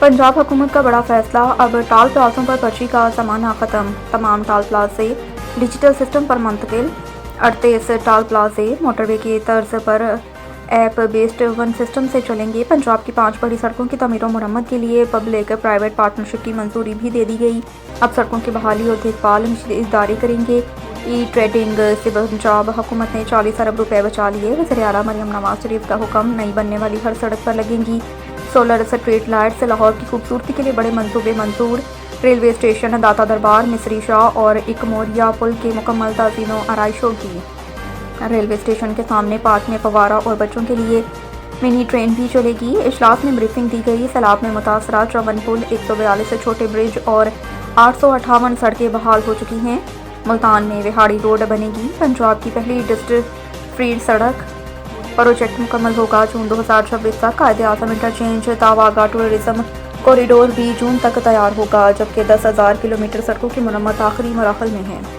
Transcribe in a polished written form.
पंजाब हुकूमत का बड़ा फैसला, अब टॉल प्लाजों पर पर्ची का ज़माना ख़त्म, तमाम टॉल प्लाजे डिजिटल सिस्टम पर मुंतकिल। 38 टॉल प्लाजे मोटरवे की तर्ज पर ऐप बेस्ड वन सिस्टम से चलेंगे। पंजाब की 5 बड़ी सड़कों की तमीर और मरम्मत के लिए पब्लिक प्राइवेट पार्टनरशिप की मंजूरी भी दे दी गई। अब सड़कों की बहाली और देखभाल इदारे करेंगे। ई ट्रेडिंग से पंजाब हुकूमत ने 40 अरब रुपए बचा लिए। वज़ीर आला मरियम नवाज शरीफ का हुक्म, नई बनने वाली हर सड़क पर लगेंगी सोलर स्ट्रीट लाइट से लाहौर की खूबसूरती के लिए बड़े मंसूबे मंजूर। रेलवे स्टेशन, दाता दरबार, मिसरी शाह और इकमोरिया पुल की मुकम्मल ताज़ीनो आराइश होगी। रेलवे स्टेशन के सामने पार्क में फव्वारा और बच्चों के लिए मिनी ट्रेन भी चलेगी। इजलास में ब्रीफिंग दी गई। सैलाब में मुतासरा 54 पुल, 142 छोटे ब्रिज और 858 सड़कें बहाल हो चुकी हैं। मुल्तान में विहाड़ी रोड बनेगी। पंजाब की पहली डिस्ट्रिक्ट फ्री सड़क प्रोजेक्ट मुकम्मल होगा जून 2026 तक। कायदे-आज़म इंटरचेंज तावागा टूरिज्म कॉरिडोर भी जून तक तैयार होगा, जबकि 10,000 किलोमीटर सड़कों की मरम्मत आखिरी मराहल में है।